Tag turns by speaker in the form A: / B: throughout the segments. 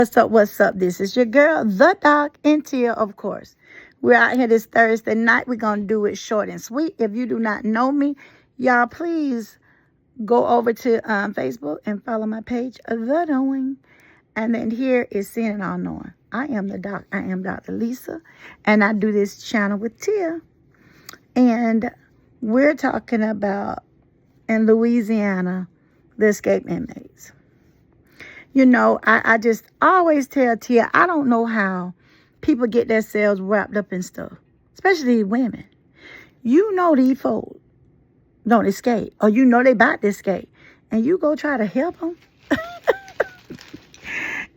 A: What's up? What's up? This is your girl, the Doc, and Tia, of course. We're out here this Thursday night. We're going to do it short and sweet. If you do not know me, y'all, please go over to Facebook and follow my page, The Knowing. And then here is Seeing and All Knowing. I am the Doc. I am Dr. Lisa, and I do this channel with Tia. And we're talking about, in Louisiana, the escape inmates. You know, I just always tell Tia, I don't know how people get themselves wrapped up in stuff, especially women. You know these folks don't escape, or you know they about to escape, and you go try to help them.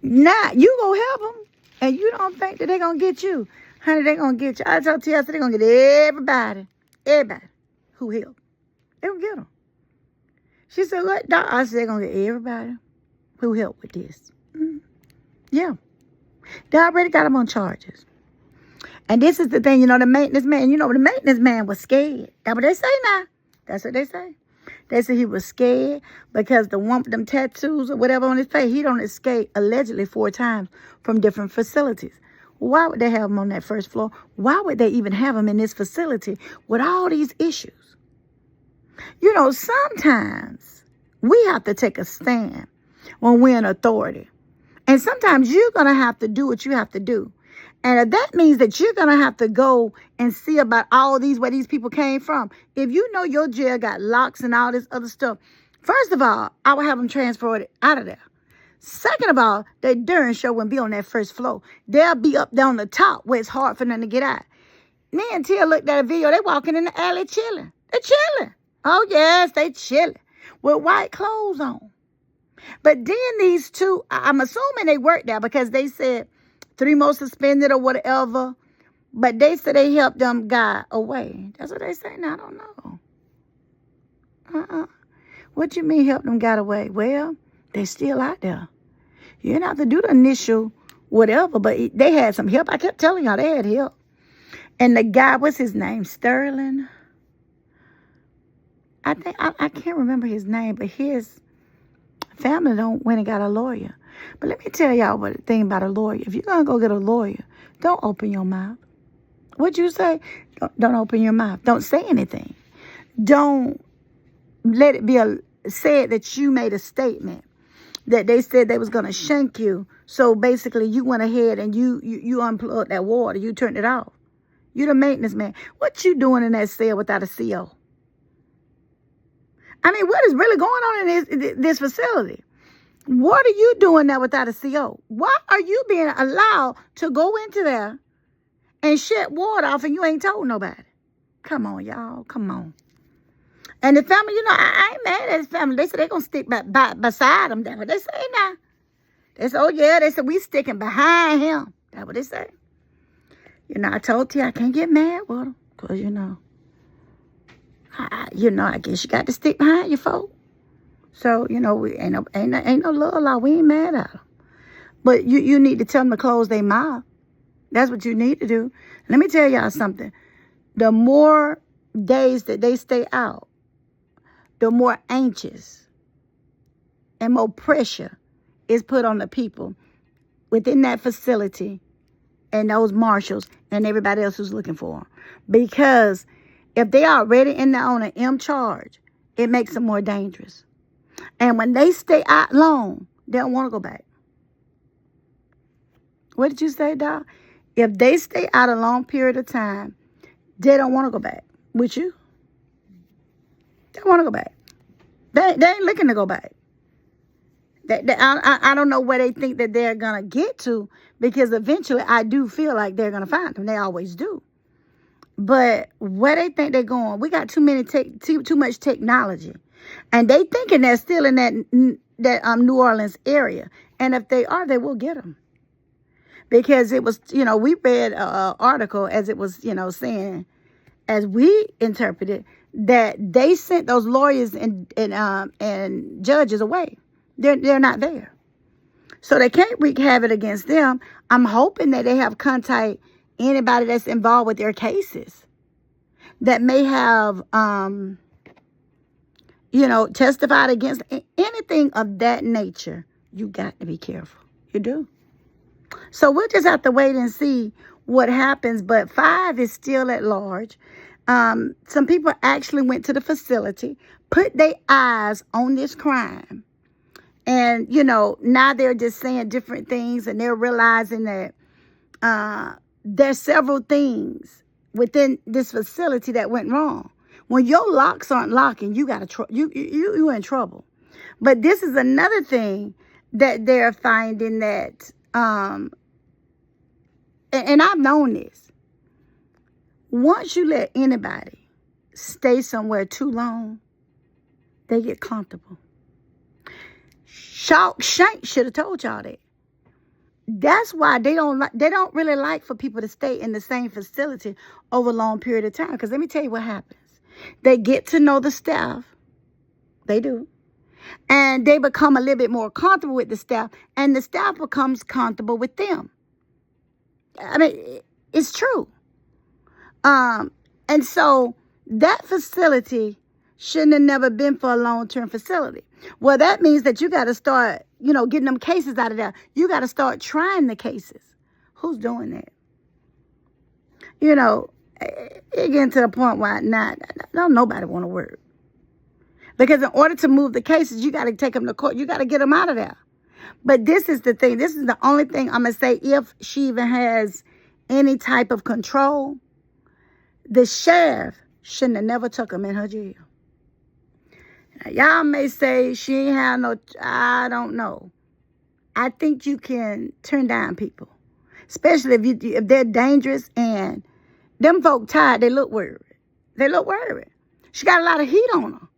A: Nah, you go help them, and you don't think that they're going to get you. Honey, they're going to get you. I told Tia, I said they're going to get everybody who help. They're going to get them. She said, what, Doc? I said they're going to get everybody who helped with this. Yeah. They already got him on charges. And this is the thing, you know, the maintenance man was scared. That's what they say now. That's what they say. They say he was scared because the one with them tattoos or whatever on his face, he don't escape allegedly 4 times from different facilities. Why would they have him on that first floor? Why would they even have him in this facility with all these issues? You know, sometimes we have to take a stand when we're in authority. And sometimes you're going to have to do what you have to do. And that means that you're going to have to go and see about all these, where these people came from. If you know your jail got locks and all this other stuff, first of all, I would have them transferred out of there. Second of all, their Duran show wouldn't be on that first floor. They'll be up there on the top where it's hard for them to get out. Me and Tia looked at a video. They walking in the alley chilling. They're chilling. Oh, yes, they chilling with white clothes on. But then these two, I'm assuming they worked there because they said 3 more suspended or whatever. But they said they helped them guy away. That's what they say now. I don't know. What you mean help them got away? Well, they still out there. You didn't have to do the initial whatever, but they had some help. I kept telling y'all they had help. And the guy, what's his name? Sterling? I can't remember his name, but his family went and got a lawyer. But let me tell y'all what the thing about a lawyer. If you're going to go get a lawyer, don't open your mouth. What'd you say? Don't open your mouth. Don't say anything. Don't let it be said that you made a statement that they said they was going to shank you. So basically you went ahead and you unplugged that water. You turned it off. You the maintenance man. What you doing in that cell without a CO? I mean, what is really going on in this facility? What are you doing there without a CO? Why are you being allowed to go into there and shut water off and you ain't told nobody? Come on, y'all. Come on. And the family, you know, I ain't mad at his family. They said they're going to stick beside him. That's what they say now. They said, oh, yeah. They said, we sticking behind him. That's what they say. You know, I told you I can't get mad with him because, you know, I guess you got to stick behind your folk. So, you know, we ain't no love law. We ain't mad at them. But you need to tell them to close their mouth. That's what you need to do. Let me tell y'all something. The more days that they stay out, the more anxious and more pressure is put on the people within that facility and those marshals and everybody else who's looking for them. Because if they are already in there on an M charge, it makes them more dangerous. And when they stay out long, they don't want to go back. What did you say, Doc? If they stay out a long period of time, they don't want to go back with you. They don't want to go back. They ain't looking to go back. I don't know where they think that they're going to get to, because eventually I do feel like they're going to find them. They always do. But where they think they're going, we got too much technology. And they thinking they're still in that New Orleans area. And if they are, they will get them. Because it was, you know, we read an article as it was, you know, saying, as we interpreted, that they sent those lawyers and judges away. They're not there. So they can't wreak havoc against them. I'm hoping that they have contact anybody that's involved with their cases that may have, testified against anything of that nature. You got to be careful. You do. So we'll just have to wait and see what happens. But 5 is still at large. Some people actually went to the facility, put their eyes on this crime. And, now they're just saying different things, and they're realizing that there's several things within this facility that went wrong. When your locks aren't locking, you you're in trouble. But this is another thing that they're finding that, and I've known this. Once you let anybody stay somewhere too long, they get comfortable. Shank should have told y'all that. That's why they don't really like for people to stay in the same facility over a long period of time. Because let me tell you what happens. They get to know the staff. They do. And they become a little bit more comfortable with the staff. And the staff becomes comfortable with them. I mean, it's true. And so that facility shouldn't have never been for a long-term facility. Well, that means that you got to start, getting them cases out of there. You got to start trying the cases. Who's doing that? It getting to the point where don't nobody want to work. Because in order to move the cases, you got to take them to court. You got to get them out of there. But this is the thing. This is the only thing I'm going to say, if she even has any type of control, the sheriff shouldn't have never took him in her jail. Now, y'all may say she ain't have no, I don't know. I think you can turn down people, especially if they're dangerous, and them folk tired, they look worried. They look worried. She got a lot of heat on her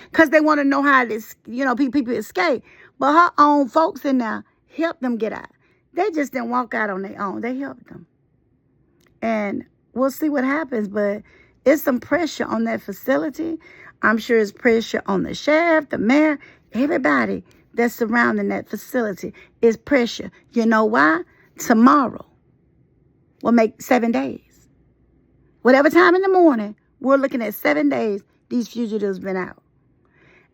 A: because they want to know how this, people escape. But her own folks in there helped them get out. They just didn't walk out on their own. They helped them. And we'll see what happens, but it's some pressure on that facility. I'm sure it's pressure on the sheriff, the mayor, everybody that's surrounding that facility is pressure. You know why? Tomorrow will make 7 days. Whatever time in the morning, we're looking at 7 days these fugitives been out.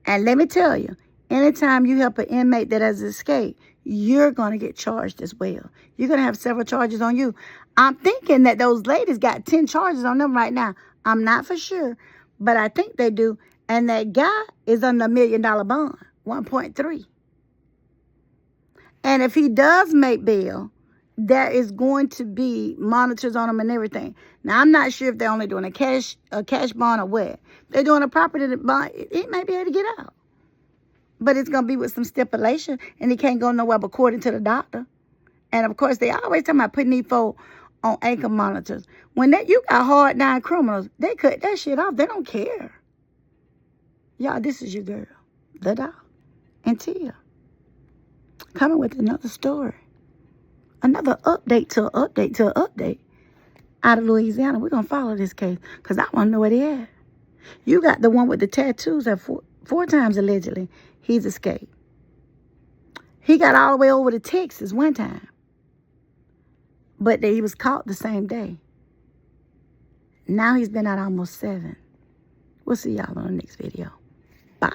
A: And let me tell you, anytime you help an inmate that has escaped, you're going to get charged as well. You're going to have several charges on you. I'm thinking that those ladies got 10 charges on them right now. I'm not for sure, but I think they do. And that guy is under $1 million bond, 1.3. And if he does make bail, there is going to be monitors on him and everything. Now, I'm not sure if they're only doing a cash bond or what. They're doing a property bond. He may be able to get out. But it's going to be with some stipulation, and he can't go nowhere but according to the doctor. And, of course, they always talk about putting these folk on ankle monitors. When you got hard-down criminals, they cut that shit off. They don't care. Y'all, this is your girl, the dog, and Tia, coming with another story. Another update to an update to an update out of Louisiana. We're going to follow this case because I want to know where they at. You got the one with the tattoos that four times allegedly he's escaped. He got all the way over to Texas one time. But he was caught the same day. Now he's been out almost 7. We'll see y'all on the next video. Bye.